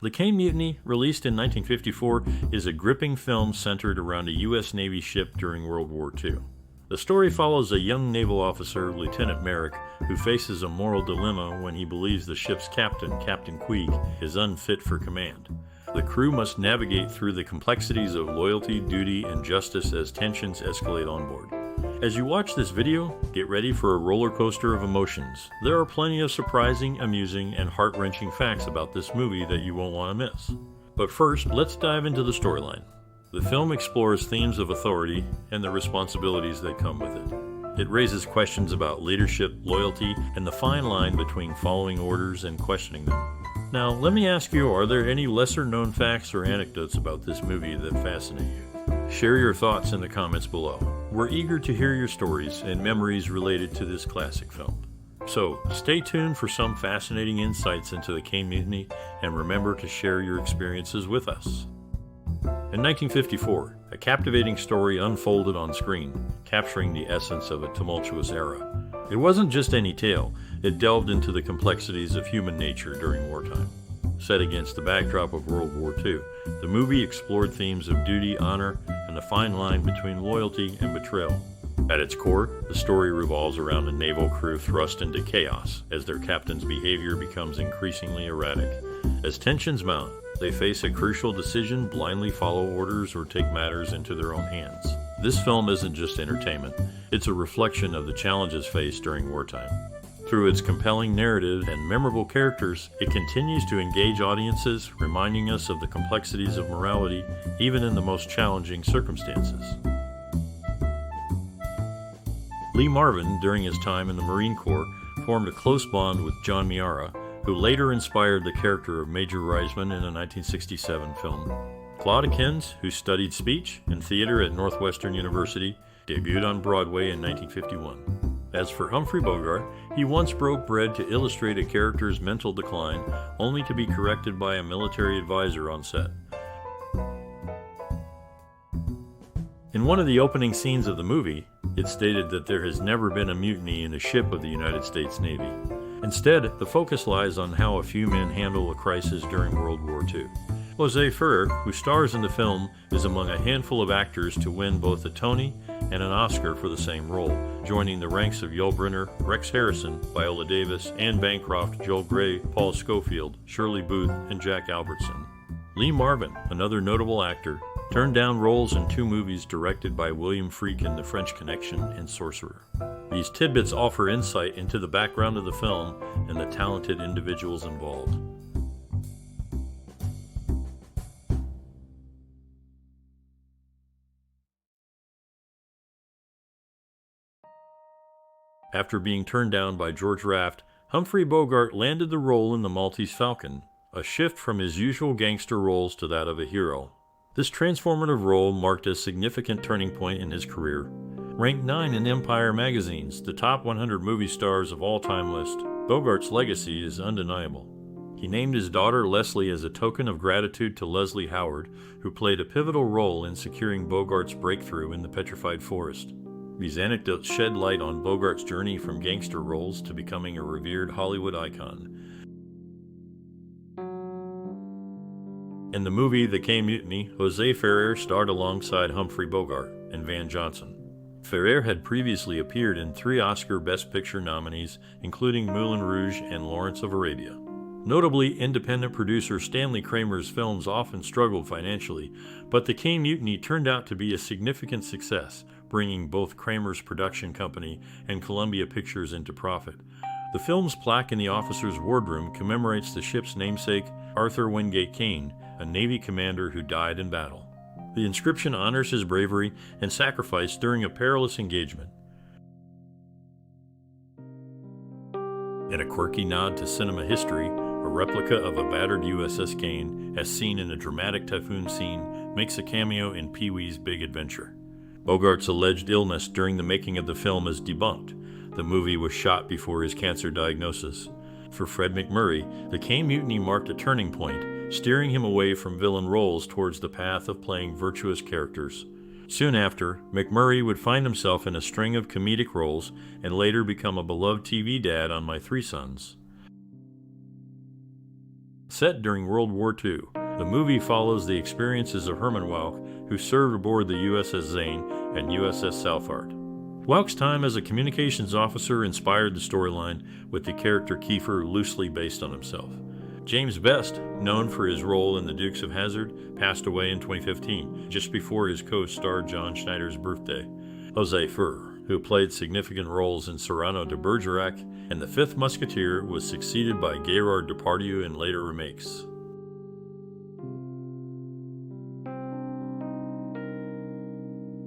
The Caine Mutiny, released in 1954, is a gripping film centered around a U.S. Navy ship during World War II. The story follows a young naval officer, Lieutenant Maryk, who faces a moral dilemma when he believes the ship's captain, Captain Queeg, is unfit for command. The crew must navigate through the complexities of loyalty, duty, and justice as tensions escalate on board. As you watch this video, get ready for a roller coaster of emotions. There are plenty of surprising, amusing, and heart-wrenching facts about this movie that you won't want to miss. But first, let's dive into the storyline. The film explores themes of authority and the responsibilities that come with it. It raises questions about leadership, loyalty, and the fine line between following orders and questioning them. Now, let me ask you, are there any lesser-known facts or anecdotes about this movie that fascinate you? Share your thoughts in the comments below. We're eager to hear your stories and memories related to this classic film. So, stay tuned for some fascinating insights into the Caine Mutiny, and remember to share your experiences with us. In 1954, a captivating story unfolded on screen, capturing the essence of a tumultuous era. It wasn't just any tale, it delved into the complexities of human nature during wartime. Set against the backdrop of World War II, the movie explored themes of duty, honor, and the fine line between loyalty and betrayal. At its core, the story revolves around a naval crew thrust into chaos as their captain's behavior becomes increasingly erratic. As tensions mount, they face a crucial decision: blindly follow orders or take matters into their own hands. This film isn't just entertainment, it's a reflection of the challenges faced during wartime. Through its compelling narrative and memorable characters, it continues to engage audiences, reminding us of the complexities of morality, even in the most challenging circumstances. Lee Marvin, during his time in the Marine Corps, formed a close bond with John Miara, who later inspired the character of Major Reisman in a 1967 film. Claude Akins, who studied speech and theater at Northwestern University, debuted on Broadway in 1951. As for Humphrey Bogart, he once broke bread to illustrate a character's mental decline, only to be corrected by a military advisor on set. In one of the opening scenes of the movie, it stated that there has never been a mutiny in a ship of the United States Navy. Instead, the focus lies on how a few men handle a crisis during World War II. José Ferrer, who stars in the film, is among a handful of actors to win both a Tony and an Oscar for the same role, joining the ranks of Yul Brynner, Rex Harrison, Viola Davis, Anne Bancroft, Joel Grey, Paul Scofield, Shirley Booth, and Jack Albertson. Lee Marvin, another notable actor, turned down roles in 2 movies directed by William Friedkin, The French Connection and Sorcerer. These tidbits offer insight into the background of the film and the talented individuals involved. After being turned down by George Raft, Humphrey Bogart landed the role in The Maltese Falcon, a shift from his usual gangster roles to that of a hero. This transformative role marked a significant turning point in his career. Ranked 9 in Empire magazine's The Top 100 Movie Stars of All Time list, Bogart's legacy is undeniable. He named his daughter Leslie as a token of gratitude to Leslie Howard, who played a pivotal role in securing Bogart's breakthrough in The Petrified Forest. These anecdotes shed light on Bogart's journey from gangster roles to becoming a revered Hollywood icon. In the movie The Caine Mutiny, José Ferrer starred alongside Humphrey Bogart and Van Johnson. Ferrer had previously appeared in 3 Oscar Best Picture nominees, including Moulin Rouge and Lawrence of Arabia. Notably, independent producer Stanley Kramer's films often struggled financially, but The Caine Mutiny turned out to be a significant success, bringing both Kramer's production company and Columbia Pictures into profit. The film's plaque in the officer's wardroom commemorates the ship's namesake, Arthur Wingate Caine, a Navy commander who died in battle. The inscription honors his bravery and sacrifice during a perilous engagement. In a quirky nod to cinema history, a replica of a battered USS Caine, as seen in a dramatic typhoon scene, makes a cameo in Pee-wee's Big Adventure. Bogart's alleged illness during the making of the film is debunked. The movie was shot before his cancer diagnosis. For Fred MacMurray, The Caine Mutiny marked a turning point, steering him away from villain roles towards the path of playing virtuous characters. Soon after, MacMurray would find himself in a string of comedic roles and later become a beloved TV dad on My Three Sons. Set during World War II, the movie follows the experiences of Herman Welk, who served aboard the USS Zane and USS Salford. Welk's time as a communications officer inspired the storyline, with the character Keefer loosely based on himself. James Best, known for his role in The Dukes of Hazzard, passed away in 2015, just before his co-star John Schneider's birthday. José Ferrer, who played significant roles in Cyrano de Bergerac and The Fifth Musketeer, was succeeded by Gérard Depardieu in later remakes.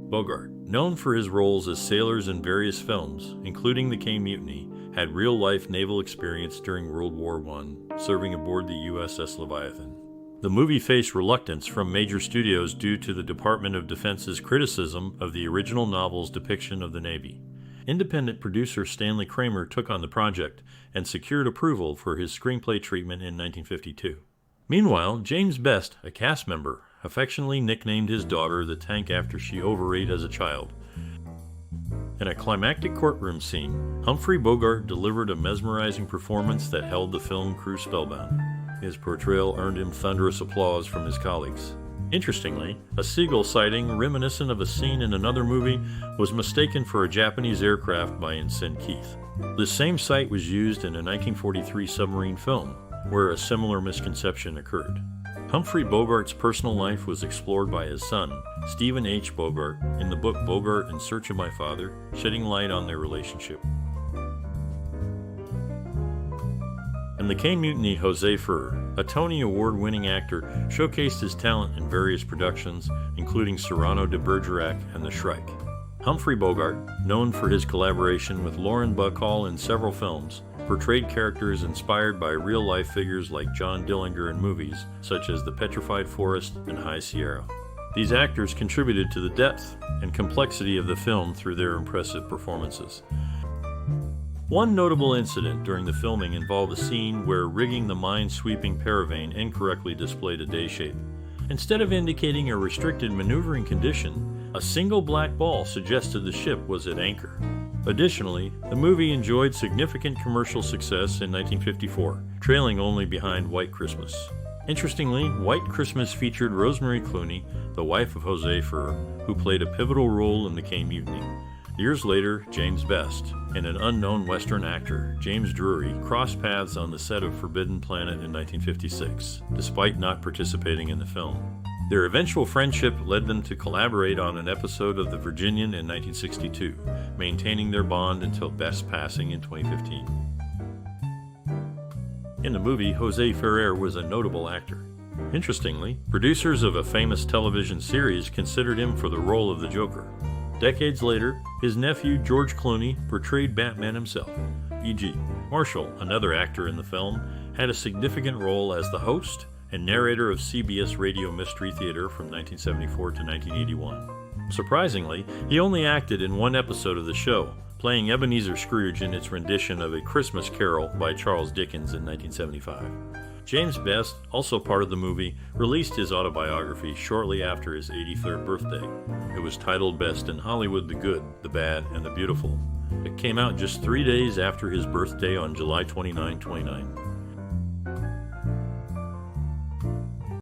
Bogart, known for his roles as sailors in various films, including the Caine Mutiny, had real-life naval experience during World War I, serving aboard the USS Leviathan. The movie faced reluctance from major studios due to the Department of Defense's criticism of the original novel's depiction of the Navy. Independent producer Stanley Kramer took on the project and secured approval for his screenplay treatment in 1952. Meanwhile, James Best, a cast member, affectionately nicknamed his daughter the Tank after she overate as a child. In a climactic courtroom scene, Humphrey Bogart delivered a mesmerizing performance that held the film crew spellbound. His portrayal earned him thunderous applause from his colleagues. Interestingly, a seagull sighting reminiscent of a scene in another movie was mistaken for a Japanese aircraft by Ensign Keith. The same sight was used in a 1943 submarine film, where a similar misconception occurred. Humphrey Bogart's personal life was explored by his son, Stephen H. Bogart, in the book Bogart in Search of My Father, shedding light on their relationship. In the Caine Mutiny, José Ferrer, a Tony Award-winning actor, showcased his talent in various productions, including Cyrano de Bergerac and The Shrike. Humphrey Bogart, known for his collaboration with Lauren Bacall in several films, portrayed characters inspired by real-life figures like John Dillinger in movies such as The Petrified Forest and High Sierra. These actors contributed to the depth and complexity of the film through their impressive performances. One notable incident during the filming involved a scene where rigging the mine-sweeping paravane incorrectly displayed a day shape. Instead of indicating a restricted maneuvering condition, a single black ball suggested the ship was at anchor. Additionally, the movie enjoyed significant commercial success in 1954, trailing only behind White Christmas. Interestingly, White Christmas featured Rosemary Clooney, the wife of José Ferrer, who played a pivotal role in the Caine Mutiny. Years later, James Best and an unknown Western actor, James Drury, crossed paths on the set of Forbidden Planet in 1956, despite not participating in the film. Their eventual friendship led them to collaborate on an episode of The Virginian in 1962, maintaining their bond until Best's passing in 2015. In the movie, José Ferrer was a notable actor. Interestingly, producers of a famous television series considered him for the role of the Joker. Decades later, his nephew George Clooney portrayed Batman himself. E.g., Marshall, another actor in the film, had a significant role as the host and narrator of CBS Radio Mystery Theater from 1974 to 1981. Surprisingly, he only acted in one episode of the show, playing Ebenezer Scrooge in its rendition of A Christmas Carol by Charles Dickens in 1975. James Best, also part of the movie, released his autobiography shortly after his 83rd birthday. It was titled Best in Hollywood: The Good, the Bad, and the Beautiful. It came out just 3 days after his birthday on July 29, 29.